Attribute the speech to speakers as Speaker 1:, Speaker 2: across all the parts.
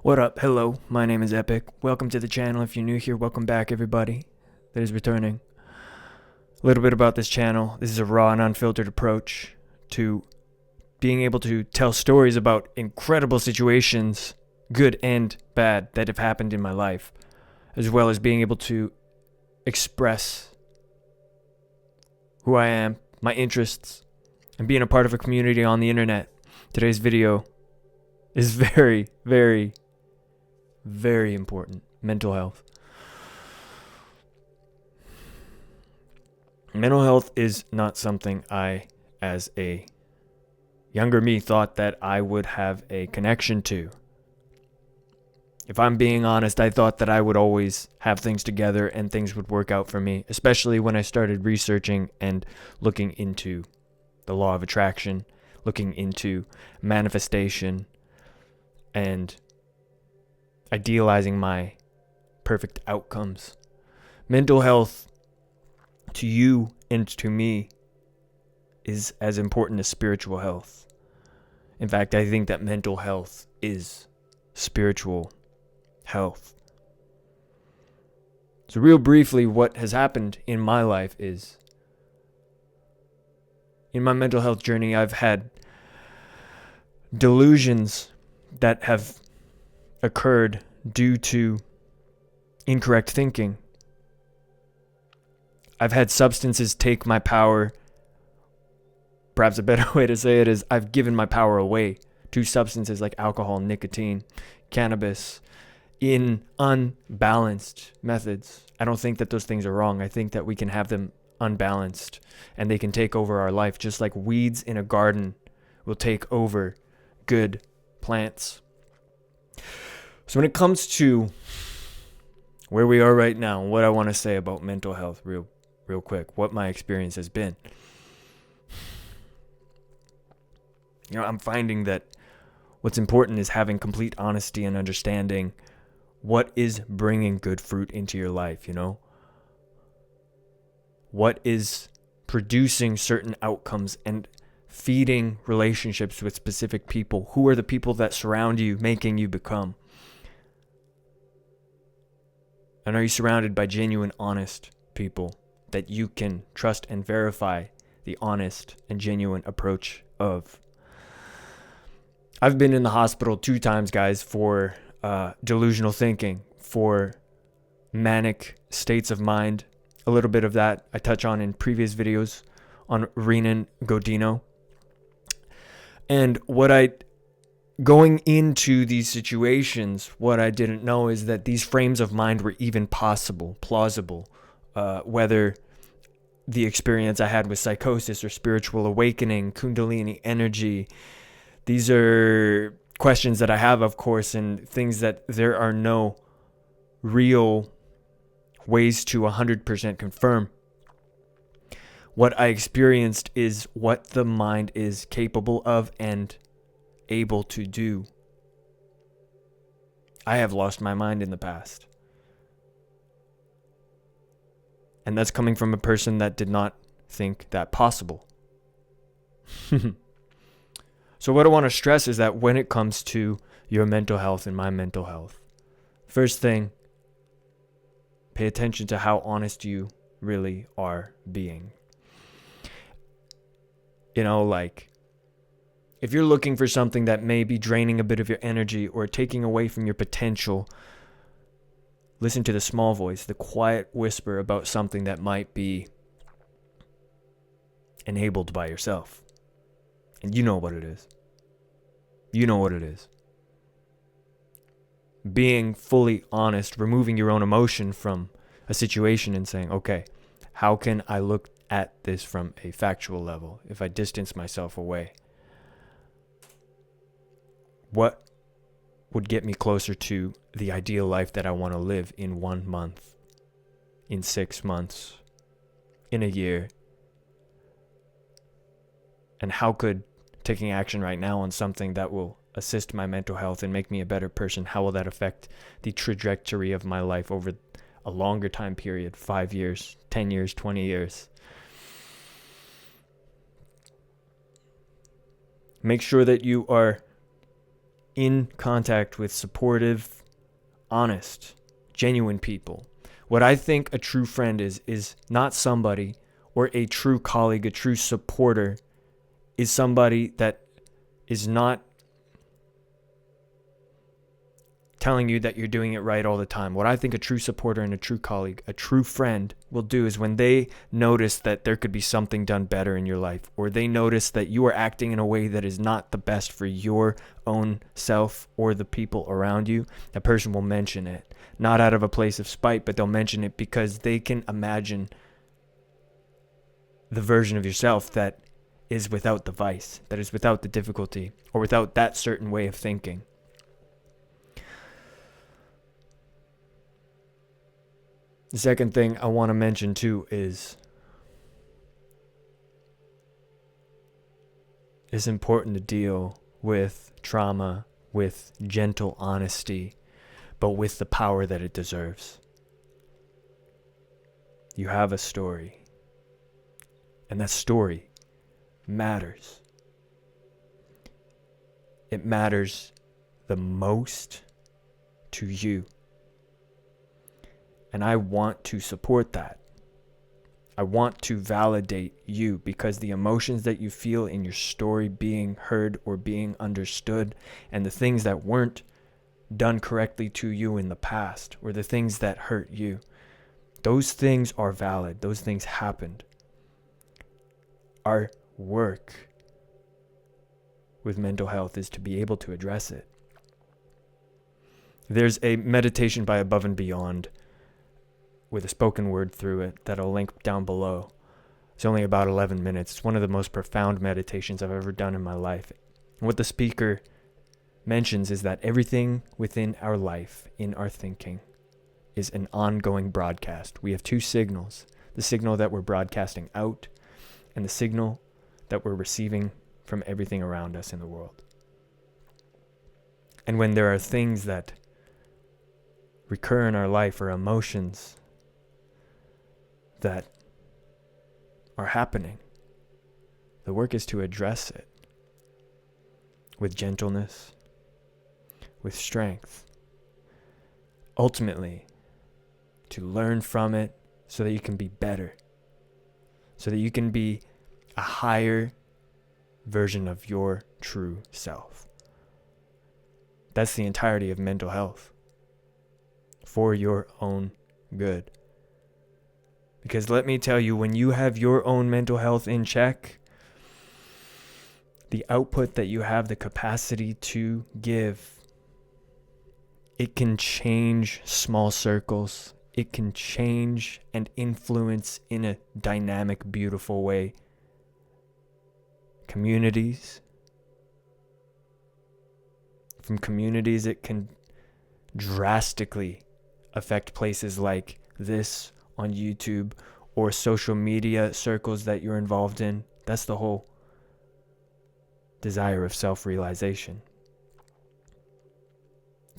Speaker 1: What up? Hello, my name is Epic. Welcome to the channel. If you're new here, welcome back, everybody that is returning. A little bit about this channel. This is a raw and unfiltered approach to being able to tell stories about incredible situations, good and bad, that have happened in my life, as well as being able to express who I am, my interests, and being a part of a community on the internet. Today's video is very, very, very important. Mental health. Mental health is not something I, as a younger me, thought that I would have a connection to. If I'm being honest, I thought that I would always have things together and things would work out for me, especially when I started researching and looking into the law of attraction, looking into manifestation, and idealizing my perfect outcomes. Mental health, to you and to me, is as important as spiritual health. In fact, I think that mental health is spiritual health. So real briefly, what has happened in my life is, in my mental health journey, I've had delusions that have occurred due to incorrect thinking. I've had substances take my power. Perhaps a better way to say it is I've given my power away to substances like alcohol, nicotine, cannabis, in unbalanced methods. I don't think that those things are wrong. I think that we can have them unbalanced and they can take over our life, just like weeds in a garden will take over good plants. So when it comes to where we are right now, what I want to say about mental health real quick, what my experience has been. I'm finding that what's important is having complete honesty and understanding what is bringing good fruit into your life, What is producing certain outcomes and feeding relationships with specific people? Who are the people that surround you, making you become? And are you surrounded by genuine, honest people that you can trust and verify the honest and genuine approach of? I've been in the hospital 2 times, guys, for delusional thinking, for manic states of mind. A little bit of that I touch on in previous videos on Renan Godino. And going into these situations, what I didn't know is that these frames of mind were even possible, plausible, whether the experience I had with psychosis or spiritual awakening, kundalini energy. These are questions that I have, of course, and things that there are no real ways to 100% confirm. What I experienced is what the mind is capable of and able to do. I have lost my mind in the past. And that's coming from a person that did not think that possible. So what I want to stress is that when it comes to your mental health and my mental health, first thing, pay attention to how honest you really are being. If you're looking for something that may be draining a bit of your energy or taking away from your potential, listen to the small voice, the quiet whisper about something that might be enabled by yourself. And you know what it is. You know what it is. Being fully honest, removing your own emotion from a situation and saying, okay, how can I look at this from a factual level if I distance myself away? What would get me closer to the ideal life that I want to live in 1 month, in 6 months, in a year? And how could taking action right now on something that will assist my mental health and make me a better person, how will that affect the trajectory of my life over a longer time period, 5 years, 10 years, 20 years? Make sure that you are in contact with supportive, honest, genuine people. What I think a true friend is not somebody, or a true colleague, a true supporter, is somebody that is not telling you that you're doing it right all the time. What I think a true supporter and a true colleague, a true friend will do is when they notice that there could be something done better in your life, or they notice that you are acting in a way that is not the best for your own self or the people around you, that person will mention it. Not out of a place of spite, but they'll mention it because they can imagine the version of yourself that is without the vice, that is without the difficulty, or without that certain way of thinking. The second thing I want to mention too is it's important to deal with trauma with gentle honesty, but with the power that it deserves. You have a story, and that story matters. It matters the most to you. And I want to support that. I want to validate you, because the emotions that you feel in your story being heard or being understood, and the things that weren't done correctly to you in the past, or the things that hurt you, those things are valid. Those things happened. Our work with mental health is to be able to address it. There's a meditation by Above and Beyond with a spoken word through it that I'll link down below. It's only about 11 minutes. It's one of the most profound meditations I've ever done in my life. And what the speaker mentions is that everything within our life, in our thinking, is an ongoing broadcast. We have two signals: the signal that we're broadcasting out, and the signal that we're receiving from everything around us in the world. And when there are things that recur in our life, or emotions that are happening, the work is to address it with gentleness, with strength, ultimately to learn from it so that you can be better, so that you can be a higher version of your true self. That's the entirety of mental health, for your own good. Because let me tell you, when you have your own mental health in check, the output that you have the capacity to give, it can change small circles. It can change and influence in a dynamic, beautiful way communities. From communities, it can drastically affect places like this on YouTube, or social media circles that you're involved in. That's the whole desire of self-realization.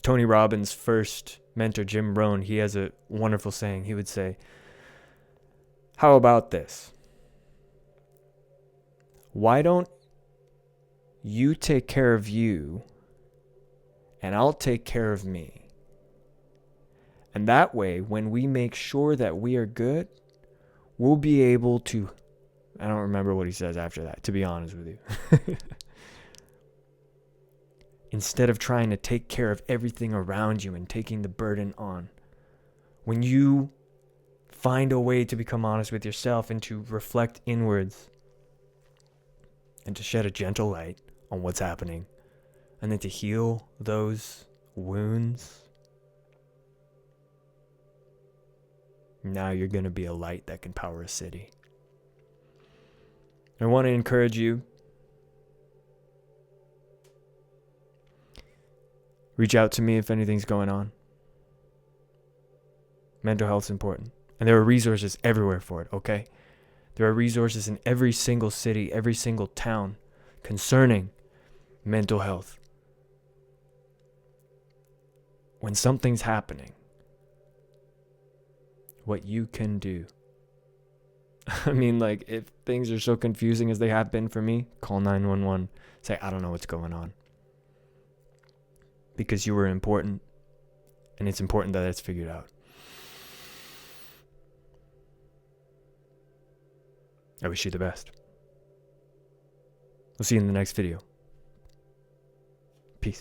Speaker 1: Tony Robbins' first mentor, Jim Rohn, he has a wonderful saying. He would say, "How about this? Why don't you take care of you, and I'll take care of me? And that way, when we make sure that we are good, we'll be able to..." I don't remember what he says after that, to be honest with you. Instead of trying to take care of everything around you and taking the burden on, when you find a way to become honest with yourself and to reflect inwards and to shed a gentle light on what's happening, and then to heal those wounds, now you're going to be a light that can power a city. I want to encourage you, reach out to me if anything's going on. Mental health's important. And there are resources everywhere for it, okay? There are resources in every single city, every single town concerning mental health. When something's happening, what you can do. I mean, like, if things are so confusing as they have been for me, call 911. Say, "I don't know what's going on." because you were important, and it's important that it's figured out. I wish you the best. We'll see you in the next video.